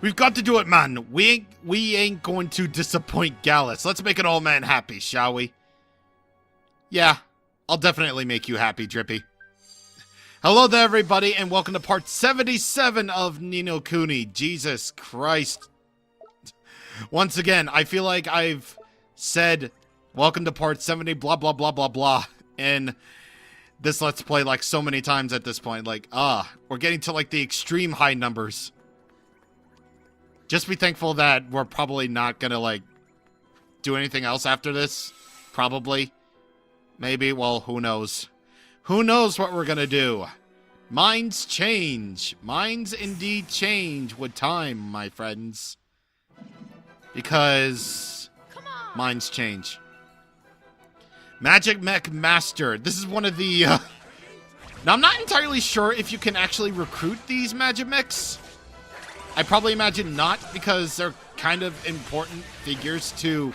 We've got to do it, man. We ain't going to disappoint Gallus. Let's make an old man happy, shall we? Yeah, I'll definitely make you happy, Drippy. Hello there, everybody, and welcome to part 77 of Ni no Kuni. Jesus Christ. Once again, I feel like I've said, welcome to part 70, blah, blah, blah, blah, blah, in this Let's Play like so many times at this point. Like, we're getting to like the extreme high numbers. Just be thankful that we're probably not gonna, like, do anything else after this. Probably. Maybe. Well, who knows? Who knows what we're gonna do? Minds change. Minds indeed change with time, my friends. Because minds change. Magic Mech Master. This is one of the, Now, I'm not entirely sure if you can actually recruit these Magic Mechs. I probably imagine not, because they're kind of important figures to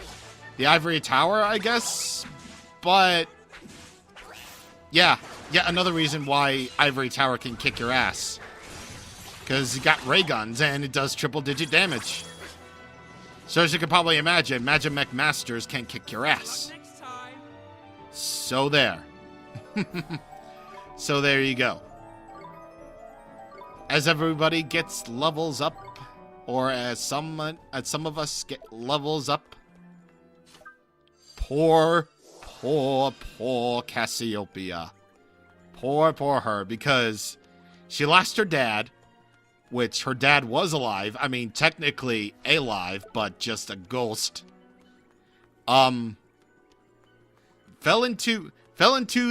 the Ivory Tower, I guess. But, yeah, yet another reason why Ivory Tower can kick your ass. Because you got ray guns, and it does triple-digit damage. So as you can probably imagine, Magic Mech Masters can kick your ass. So there. So there you go. As everybody gets levels up, or as some of us get levels up, poor Cassiopeia. Poor her, because she lost her dad, which her dad was alive. I mean, technically alive, but just a ghost. Fell into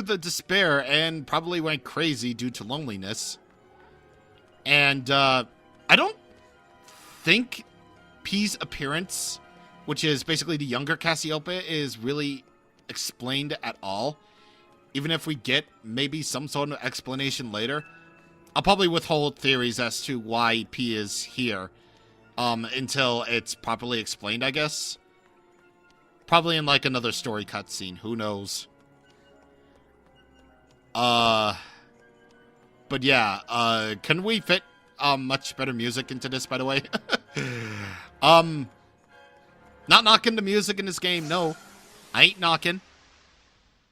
the despair and probably went crazy due to loneliness. And, I don't think P's appearance, which is basically the younger Cassiopeia, is really explained at all. Even if we get maybe some sort of explanation later. I'll probably withhold theories as to why P is here, until it's properly explained, I guess. Probably in, like, another story cutscene. Who knows? But yeah, can we fit much better music into this, by the way? Not knocking the music in this game, no. I ain't knocking.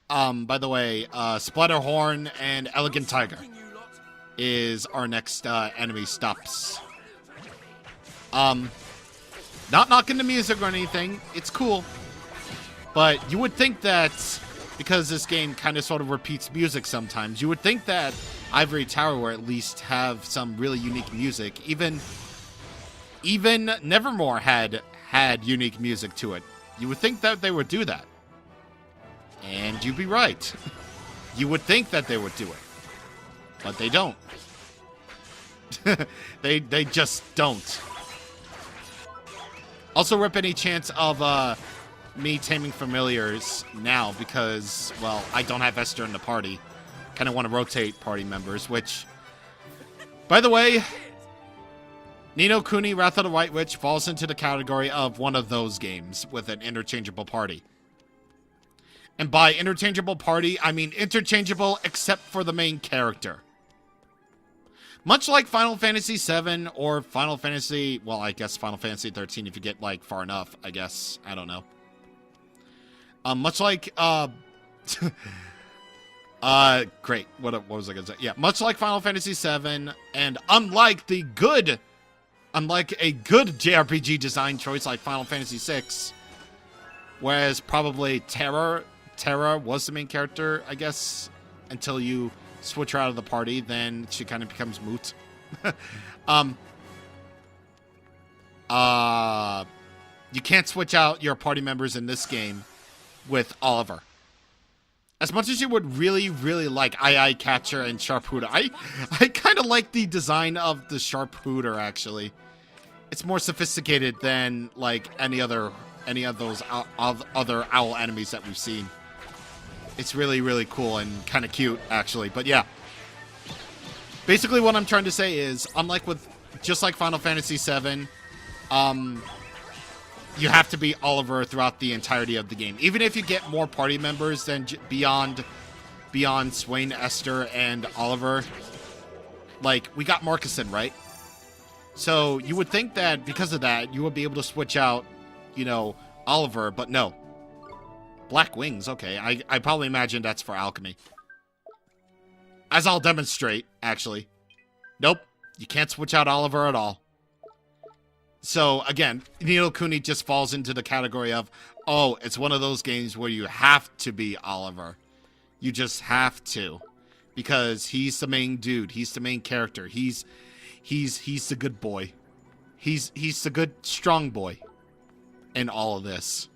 By the way, Splatterhorn and Elegant Tiger is our next enemy stops. Not knocking the music or anything. It's cool. But you would think that, because this game kind of sort of repeats music sometimes, you would think that Ivory Tower would at least have some really unique music. Even Nevermore had unique music to it. You would think that they would do that. And you'd be right. You would think that they would do it. But they don't. they just don't. Also, rip any chance of me taming familiars now, because, well, I don't have Esther in the party. Kind of want to rotate party members, which, by the way, Ni no Kuni Wrath of the White Witch falls into the category of one of those games with an interchangeable party. And by interchangeable party, I mean interchangeable except for the main character. Much like Final Fantasy VII or Final Fantasy, well, I guess Final Fantasy 13 if you get, like, far enough, I guess. I don't know. Much like, great. What was I gonna say? Yeah, much like Final Fantasy VII, and unlike a good JRPG design choice like Final Fantasy VI, whereas probably Terra was the main character, I guess, until you switch her out of the party, then she kind of becomes moot. You can't switch out your party members in this game with Oliver. As much as you would really, really like Eye Catcher and Sharpshooter, I kind of like the design of the Sharpshooter, actually. It's more sophisticated than, like, any of those other owl enemies that we've seen. It's really, really cool and kind of cute, actually. But yeah. Basically what I'm trying to say is, just like Final Fantasy VII, you have to be Oliver throughout the entirety of the game. Even if you get more party members than beyond Swain, Esther, and Oliver. Like, we got Marcuson, right? So you would think that because of that, you would be able to switch out, you know, Oliver, but no. Black wings, okay. I probably imagine that's for alchemy. As I'll demonstrate, actually. Nope, you can't switch out Oliver at all. So, again, Ni no Kuni just falls into the category of, oh, it's one of those games where you have to be Oliver. You just have to. Because he's the main dude. He's the main character. He's the good boy. He's the good, strong boy in all of this.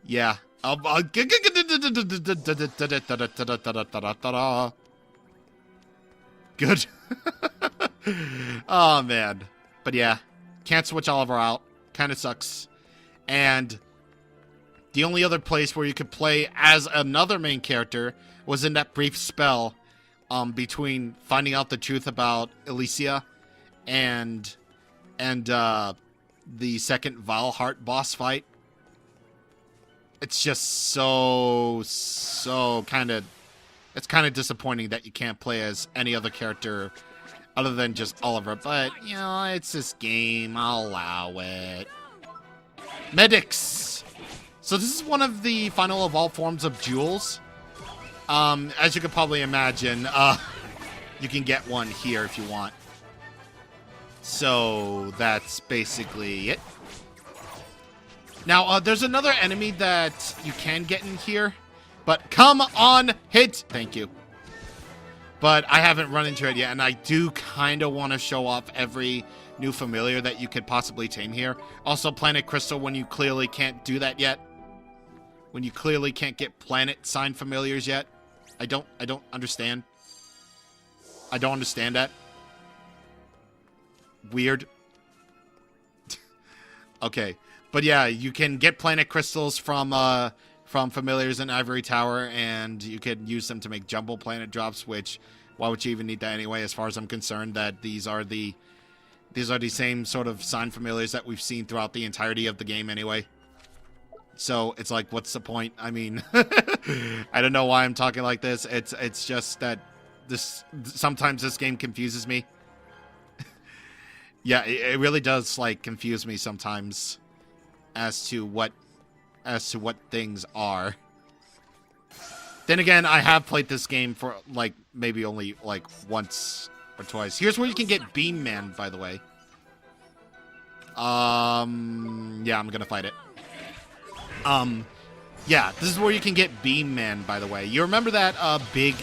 Yeah. Good. Oh, man. But yeah, can't switch Oliver out. Kind of sucks. And the only other place where you could play as another main character was in that brief spell between finding out the truth about Elysia and the second Valhart boss fight. It's just so kind of... It's kind of disappointing that you can't play as any other character other than just Oliver. But, you know, it's this game. I'll allow it. Medics! So this is one of the final of all forms of jewels. As you could probably imagine, you can get one here if you want. So that's basically it. Now, there's another enemy that you can get in here. But come on, hit! Thank you. But I haven't run into it yet, and I do kind of want to show off every new familiar that you could possibly tame here. Also, Planet Crystal when you clearly can't do that yet. When you clearly can't get planet sign familiars yet. I don't understand. I don't understand that. Weird. Okay. But yeah, you can get planet crystals from familiars in Ivory Tower, and you can use them to make jumbo planet drops, which, why would you even need that anyway, as far as I'm concerned, that these are the same sort of sign familiars that we've seen throughout the entirety of the game anyway. So, it's like, what's the point? I mean, I don't know why I'm talking like this. It's just that sometimes this game confuses me. Yeah, it really does, like, confuse me sometimes as to what things are. Then again, I have played this game for, like, maybe only, like, once or twice. Here's where you can get Beam Man, by the way. Yeah, I'm gonna fight it. Yeah, this is where you can get Beam Man, by the way. You remember that, big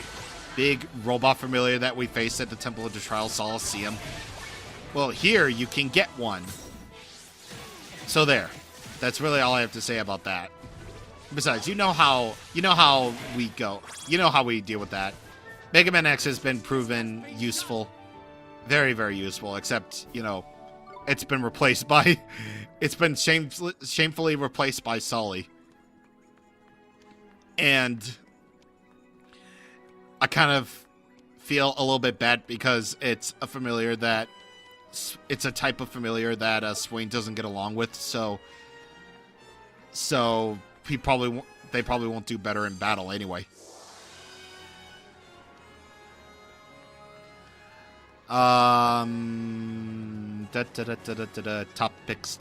robot familiar that we faced at the Temple of the Trial Solaceum? Well, here, you can get one. So there. That's really all I have to say about that. Besides, you know how we go. You know how we deal with that. Mega Man X has been proven useful. Very, very useful, except, you know, it's been replaced by... It's been shamefully replaced by Sully. And I kind of feel a little bit bad because it's a familiar that... It's a type of familiar that Swain doesn't get along with, so they probably won't do better in battle anyway. Top picks.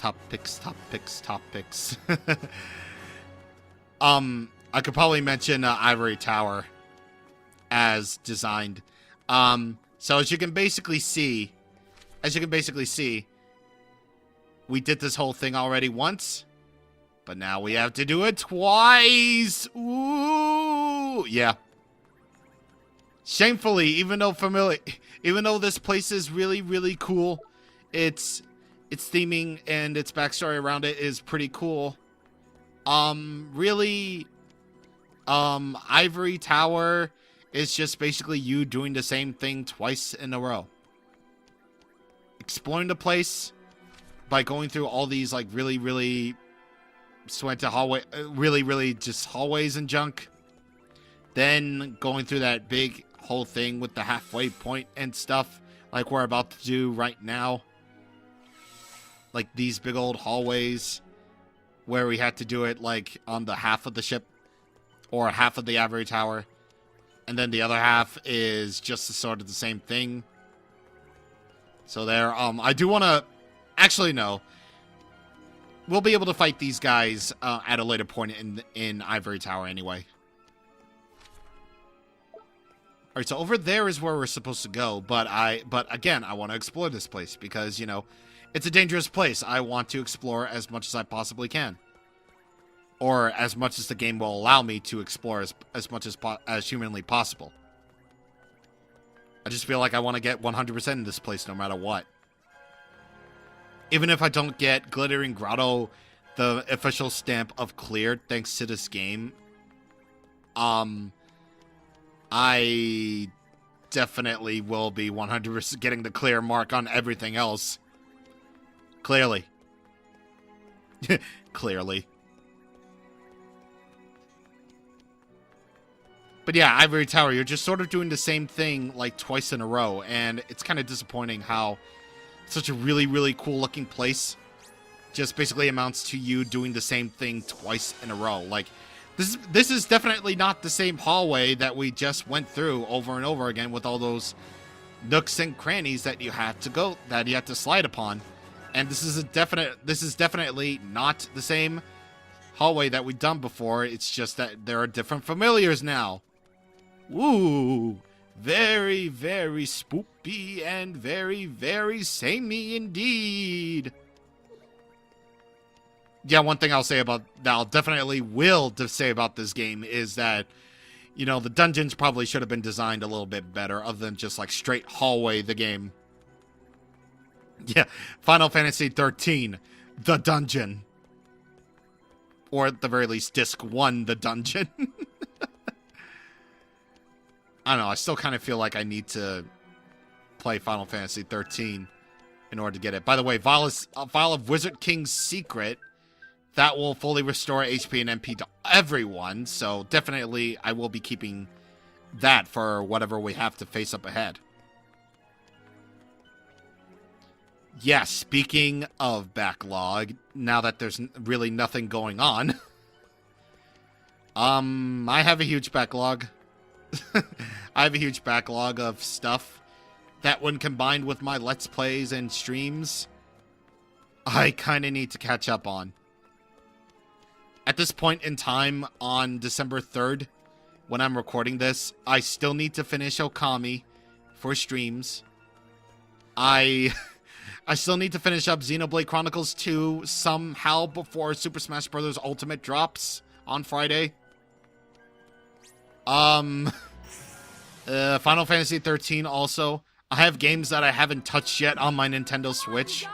I could probably mention Ivory Tower as designed. So as you can basically see, we did this whole thing already once. But now we have to do it twice. Ooh, yeah. Shamefully, even though this place is really, really cool, its theming and its backstory around it is pretty cool. Really, Ivory Tower is just basically you doing the same thing twice in a row. Exploring the place by going through all these, like, really, really swanty hallway, really just hallways and junk. Then going through that big whole thing with the halfway point and stuff, like we're about to do right now. Like these big old hallways where we had to do it like on the half of the ship or half of the Ivory Tower. And then the other half is just sort of the same thing. So there, I do want to... Actually, no. We'll be able to fight these guys at a later point in Ivory Tower anyway. Alright, so over there is where we're supposed to go, but again, I want to explore this place because, you know, it's a dangerous place. I want to explore as much as I possibly can. Or as much as the game will allow me to explore as much as humanly possible. I just feel like I want to get 100% in this place no matter what. Even if I don't get Glittering Grotto, the official stamp of cleared thanks to this game, I definitely will be 100% getting the clear mark on everything else. Clearly. Clearly. But yeah, Ivory Tower, you're just sort of doing the same thing like twice in a row, and it's kind of disappointing how such a really, really cool looking place just basically amounts to you doing the same thing twice in a row. Like, this is definitely not the same hallway that we just went through over and over again with all those nooks and crannies that you had to slide upon. And this is definitely not the same hallway that we've done before. It's just that there are different familiars now. Ooh, very, very spoopy and very, very samey indeed. Yeah, one thing I'll say about that, will say about this game is that, you know, the dungeons probably should have been designed a little bit better other than just like straight hallway the game. Yeah, Final Fantasy 13, the dungeon. Or at the very least, Disc 1, the dungeon. I don't know, I still kind of feel like I need to play Final Fantasy 13 in order to get it. By the way, Vial of Wizard King's Secret, that will fully restore HP and MP to everyone, so definitely I will be keeping that for whatever we have to face up ahead. Yeah, speaking of backlog, now that there's really nothing going on, I have a huge backlog. I have a huge backlog of stuff that, when combined with my Let's Plays and streams, I kind of need to catch up on. At this point in time, on December 3rd, when I'm recording this, I still need to finish Okami for streams. I still need to finish up Xenoblade Chronicles 2 somehow before Super Smash Bros. Ultimate drops on Friday. Final Fantasy 13 also. I have games that I haven't touched yet on my Nintendo Switch.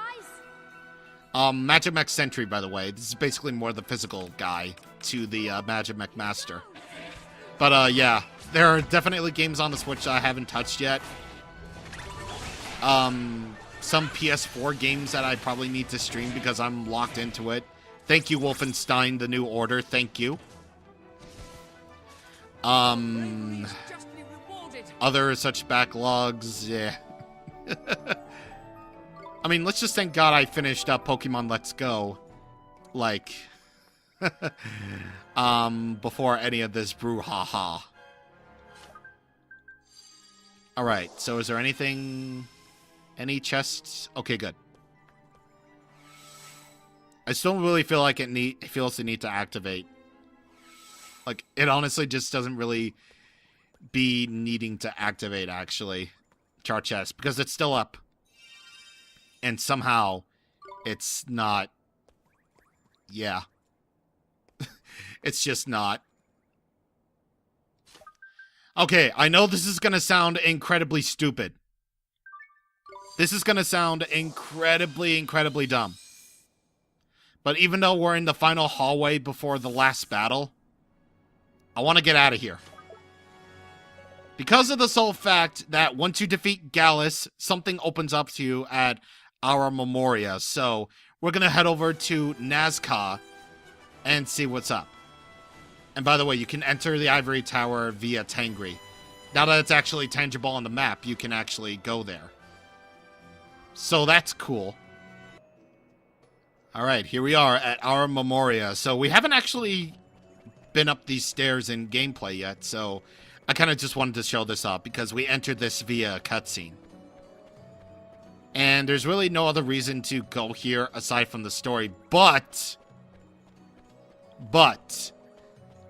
Magic Mech Sentry, by the way. This is basically more the physical guy to the Magic Mech Master. But, yeah. There are definitely games on the Switch that I haven't touched yet. Some PS4 games that I probably need to stream because I'm locked into it. Thank you, Wolfenstein: The New Order. Thank you. Other such backlogs, yeah. I mean, let's just thank God I finished up Pokemon Let's Go, like, before any of this brouhaha. Alright, so is there anything, any chests? Okay, good. I still really feel like it feels the need to activate. Like, it honestly just doesn't really be needing to activate, actually, chart chest, because it's still up. And somehow, it's not... Yeah. It's just not. Okay, I know this is gonna sound incredibly stupid. This is gonna sound incredibly, incredibly dumb. But even though we're in the final hallway before the last battle, I want to get out of here. Because of the sole fact that once you defeat Gallus, something opens up to you at our Memoria. So we're going to head over to Nazca and see what's up. And by the way, you can enter the Ivory Tower via Tangri. Now that it's actually tangible on the map, you can actually go there. So that's cool. Alright, here we are at our Memoria. So we haven't actually been up these stairs in gameplay yet, so I kind of just wanted to show this up because we entered this via cutscene. And And there's really no other reason to go here aside from the story. But,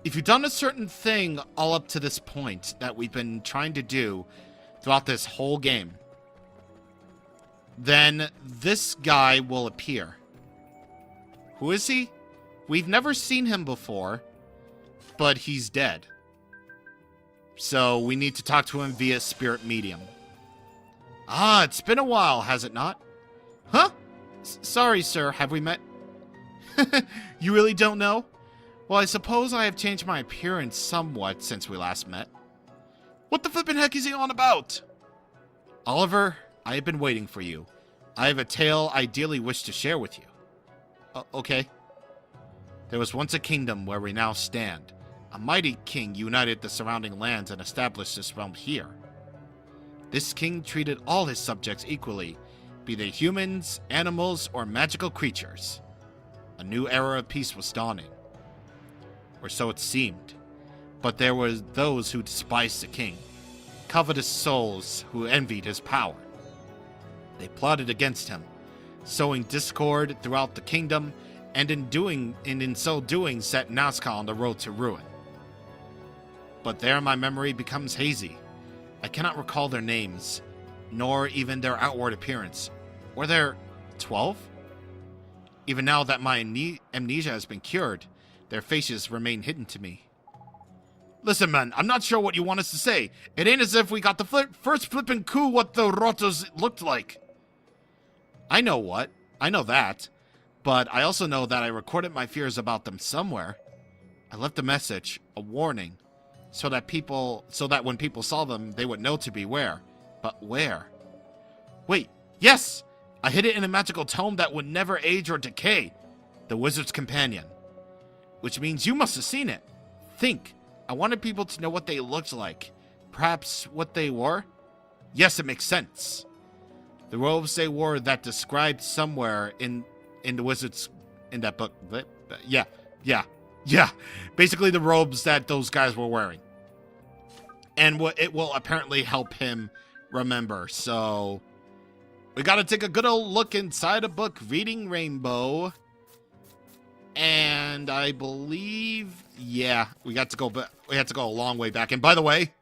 if you've done a certain thing all up to this point that we've been trying to do throughout this whole game, then this guy will appear. Who is he? We've never seen him before, but he's dead. So we need to talk to him via spirit medium. Ah, it's been a while, has it not? Huh? Sorry, sir, have we met? You really don't know? Well, I suppose I have changed my appearance somewhat since we last met. What the flippin' heck is he on about? Oliver, I have been waiting for you. I have a tale I ideally wish to share with you. Okay. There was once a kingdom where we now stand. A mighty king united the surrounding lands and established this realm here. This king treated all his subjects equally, be they humans, animals, or magical creatures. A new era of peace was dawning. Or so it seemed. But there were those who despised the king, covetous souls who envied his power. They plotted against him, sowing discord throughout the kingdom, and in so doing set Nazca on the road to ruin. But there my memory becomes hazy. I cannot recall their names, nor even their outward appearance. Were there 12? Even now that my amnesia has been cured, their faces remain hidden to me. Listen, man, I'm not sure what you want us to say. It ain't as if we got the first flippin' coup what the Rotos looked like. I know that. But I also know that I recorded my fears about them somewhere. I left a message, a warning, so that when people saw them, they would know to beware. But where? Wait, yes! I hid it in a magical tome that would never age or decay. The Wizard's Companion. Which means you must have seen it. Think. I wanted people to know what they looked like. Perhaps what they wore? Yes, it makes sense. The robes they wore that described somewhere in the Wizard's... in that book. Yeah. Basically the robes that those guys were wearing. And it will apparently help him remember. So, we gotta take a good old look inside a book, Reading Rainbow. And I believe, yeah, we had to go a long way back. And by the way,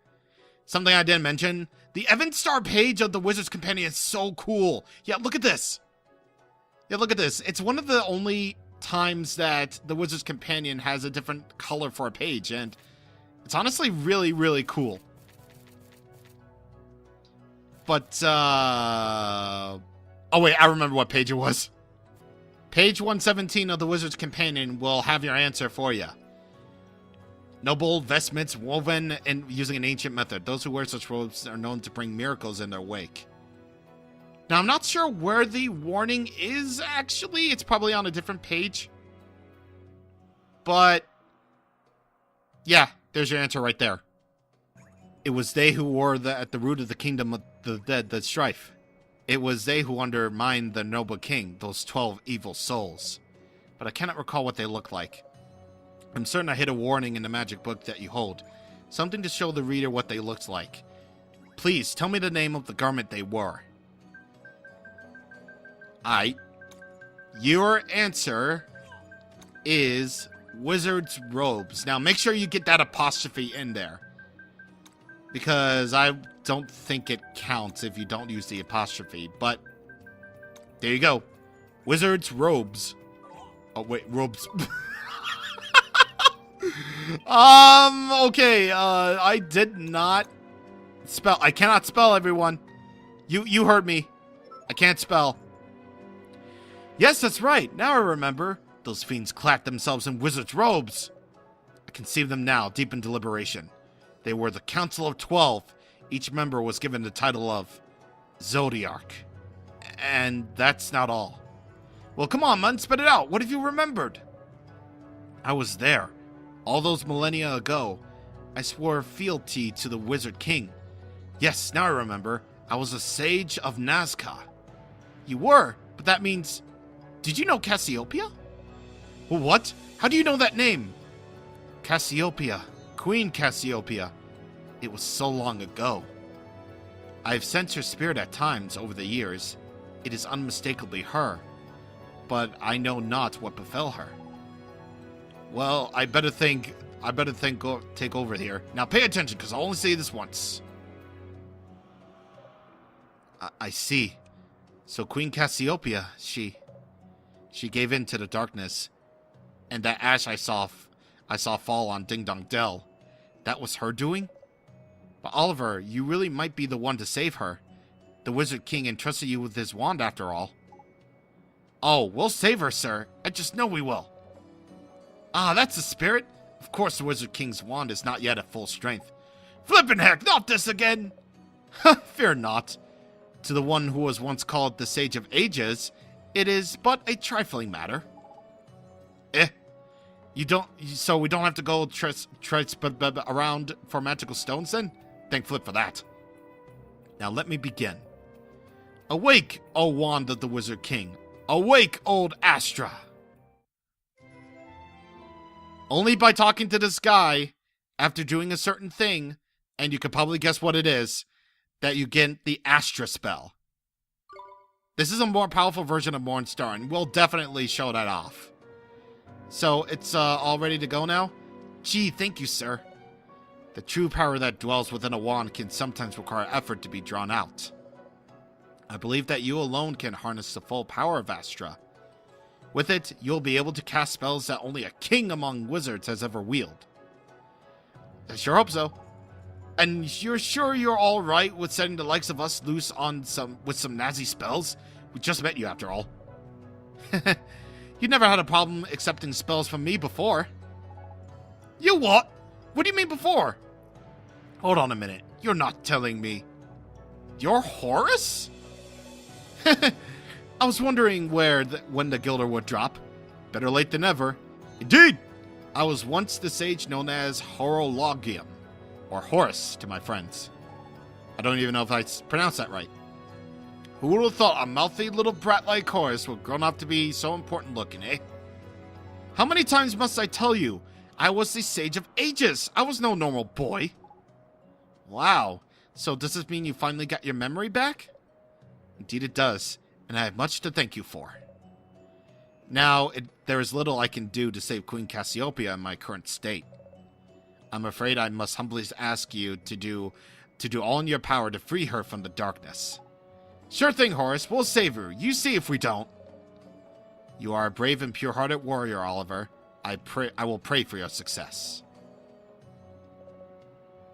something I didn't mention, the Event Star page of the Wizard's Companion is so cool. Yeah, look at this. It's one of the only times that the Wizard's Companion has a different color for a page, and it's honestly really, really cool. But, oh wait, I remember what page it was. Page 117 of the Wizard's Companion will have your answer for you. Noble vestments woven and using an ancient method. Those who wear such robes are known to bring miracles in their wake. Now, I'm not sure where the warning is, actually. It's probably on a different page. But, yeah, there's your answer right there. It was they who were at the root of the kingdom of the dead, the strife. It was they who undermined the noble king, those 12 evil souls. But I cannot recall what they looked like. I'm certain I hid a warning in the magic book that you hold. Something to show the reader what they looked like. Please, tell me the name of the garment they wore. Your answer is Wizard's Robes. Now, make sure you get that apostrophe in there. Because I don't think it counts if you don't use the apostrophe. But, there you go. Wizard's Robes. Oh, wait, robes. Okay, I did not spell. I cannot spell, everyone. You heard me. I can't spell. Yes, that's right. Now I remember. Those fiends clad themselves in wizard's robes. I can see them now, deep in deliberation. They were the Council of 12. Each member was given the title of Zodiac. And that's not all. Well, come on, man, spit it out. What have you remembered? I was there. All those millennia ago, I swore fealty to the Wizard King. Yes, now I remember. I was a sage of Nazca. You were? But that means... Did you know Cassiopeia? Well, what? How do you know that name? Cassiopeia. Queen Cassiopeia. It was so long ago. I've sensed her spirit at times over the years. It is unmistakably her, but I know not what befell her. Well, I better take over here. Now pay attention, because I'll only say this once. I see. So Queen Cassiopeia, she gave in to the darkness. And that ash I saw fall on Ding Dong Dell, that was her doing? But Oliver, you really might be the one to save her. The Wizard King entrusted you with his wand after all. Oh, we'll save her, sir. I just know we will. Ah, that's the spirit. Of course the Wizard King's wand is not yet at full strength. Flippin' heck, not this again! Fear not. To the one who was once called the Sage of Ages, it is but a trifling matter. So we don't have to go around for magical stones then? Thank Flip for that. Now let me begin. Awake, O wand of the Wizard King. Awake, old Astra. Only by talking to this guy, after doing a certain thing, and you could probably guess what it is, that you get the Astra spell. This is a more powerful version of Mornstar, and we'll definitely show that off. So, it's all ready to go now? Gee, thank you, sir. The true power that dwells within a wand can sometimes require effort to be drawn out. I believe that you alone can harness the full power of Astra. With it, you'll be able to cast spells that only a king among wizards has ever wielded. I sure hope so. And you're sure you're all right with setting the likes of us loose on with some nazi spells? We just met you after all. You never had a problem accepting spells from me before. You what? What do you mean before? Hold on a minute. You're not telling me. You're Horace? I was wondering when the Gilder would drop. Better late than never. Indeed! I was once the sage known as Horologium, or Horace to my friends. I don't even know if I pronounced that right. Who would have thought a mouthy little brat like Horace would grown up to be so important looking, eh? How many times must I tell you? I was the Sage of Ages. I was no normal boy. Wow. So does this mean you finally got your memory back? Indeed it does, and I have much to thank you for. Now, there is little I can do to save Queen Cassiopeia in my current state. I'm afraid I must humbly ask you to do all in your power to free her from the darkness. Sure thing, Horace. We'll save her. You see if we don't. You are a brave and pure-hearted warrior, Oliver. I will pray for your success.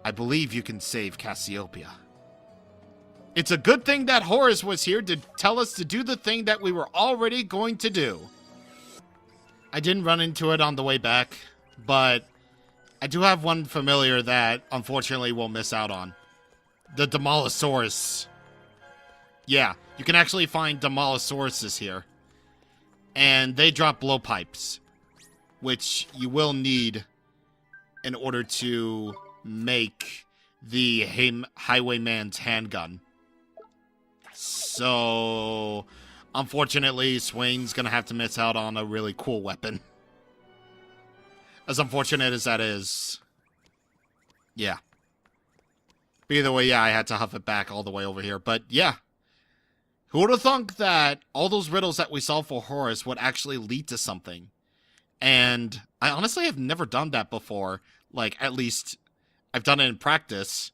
I believe you can save Cassiopeia. It's a good thing that Horace was here to tell us to do the thing that we were already going to do. I didn't run into it on the way back, but I do have one familiar that unfortunately we'll miss out on. The Demolosaurus. Yeah, you can actually find Demolosauruses here. And they drop blowpipes, which you will need in order to make the Highwayman's handgun. So, unfortunately, Swain's gonna have to miss out on a really cool weapon. As unfortunate as that is. Yeah. But either way, yeah, I had to huff it back all the way over here. But, yeah. Who would have thunk that all those riddles that we solved for Horace would actually lead to something? And I honestly have never done that before. Like, at least, I've done it in practice.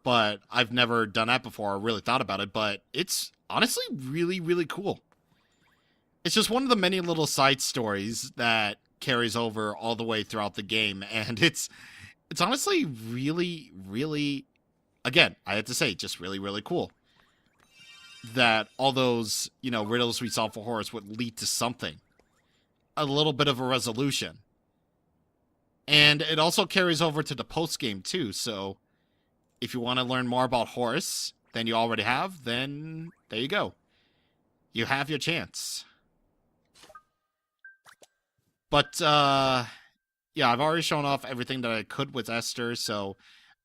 But I've never done that before or really thought about it. But it's honestly really, really cool. It's just one of the many little side stories that carries over all the way throughout the game. And it's honestly really, really, again, I have to say, just really, really cool. That all those, riddles we solved for Horace would lead to something. A little bit of a resolution. And it also carries over to the post-game too, so if you want to learn more about Horace than you already have, then there you go. You have your chance. But, yeah, I've already shown off everything that I could with Esther, so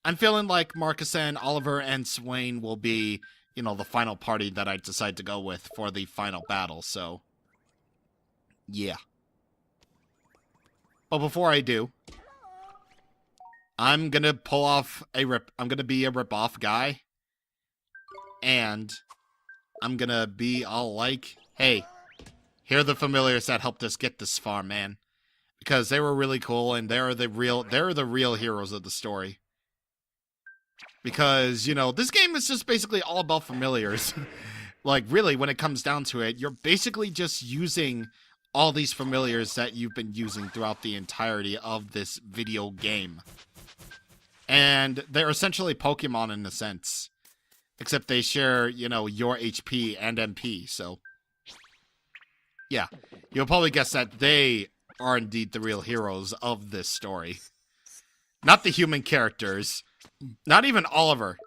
I'm feeling like Marcus and Oliver and Swain will be, the final party that I decide to go with for the final battle, so yeah. But before I do, I'm gonna pull off I'm gonna be a rip-off guy. And I'm gonna be all like, hey, here are the familiars that helped us get this far, man. Because they were really cool, and they're the real heroes of the story. Because, you know, this game is just basically all about familiars. Like, really, when it comes down to it, you're basically just using all these familiars that you've been using throughout the entirety of this video game. And they're essentially Pokemon in a sense. Except they share, you know, your HP and MP, so... yeah, you'll probably guess that they are indeed the real heroes of this story. Not the human characters. Not even Oliver.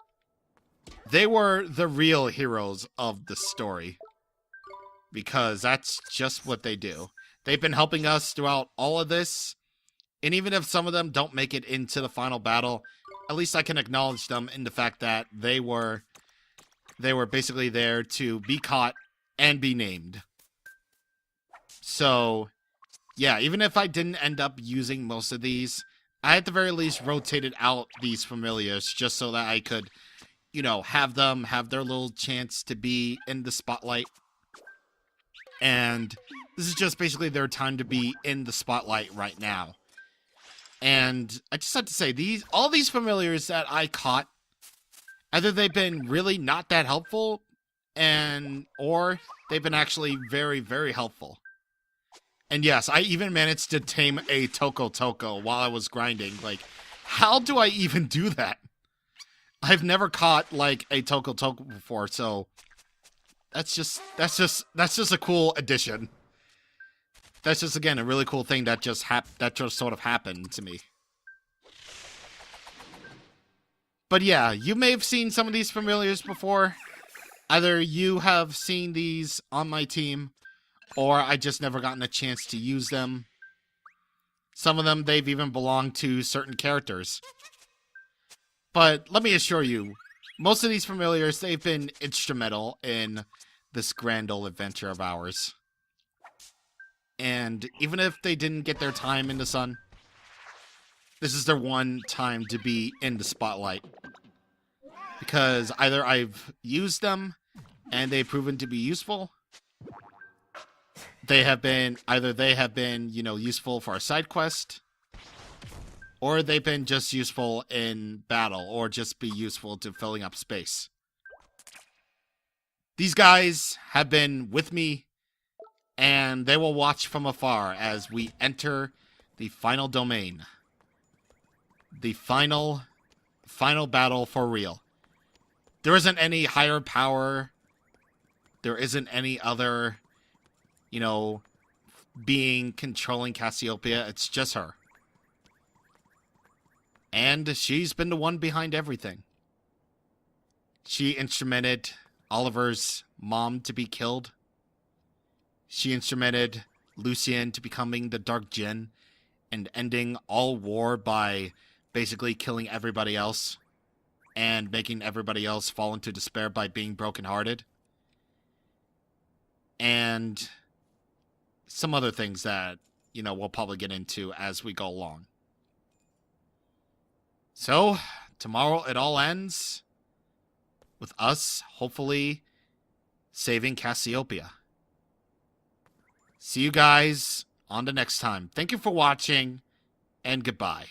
They were the real heroes of the story. Because that's just what they do. They've been helping us throughout all of this. And even if some of them don't make it into the final battle, at least I can acknowledge them in the fact that they were basically there to be caught and be named. So, yeah, even if I didn't end up using most of these, I at the very least rotated out these familiars just so that I could, you know, have them have their little chance to be in the spotlight. And this is just basically their time to be in the spotlight right now. And I just have to say, all these familiars that I caught, either they've been really not that helpful, or they've been actually very, very helpful. And yes, I even managed to tame a Toko Toko while I was grinding. Like, how do I even do that? I've never caught, like, a Toko Toko before, so that's just a cool addition. That's just, again, a really cool thing that just sort of happened to me. But yeah, you may have seen some of these familiars before. Either you have seen these on my team, or I just never gotten a chance to use them. Some of them, they've even belonged to certain characters. But let me assure you, most of these familiars, they've been instrumental in this grand old adventure of ours. And even if they didn't get their time in the sun, this is their one time to be in the spotlight. Because either I've used them and they've proven to be useful, they have been, you know, useful for a side quest, or they've been just useful in battle, or just be useful to filling up space. These guys have been with me, and they will watch from afar as we enter the final domain. The final battle for real. There isn't any higher power. There isn't any other, you know, being controlling Cassiopeia. It's just her. And she's been the one behind everything. She instrumented Oliver's mom to be killed. She instrumented Lucien to becoming the Dark Djinn and ending all war by basically killing everybody else and making everybody else fall into despair by being brokenhearted. And some other things that, you know, we'll probably get into as we go along. So, tomorrow it all ends with us, hopefully, saving Cassiopeia. See you guys on the next time. Thank you for watching, and goodbye.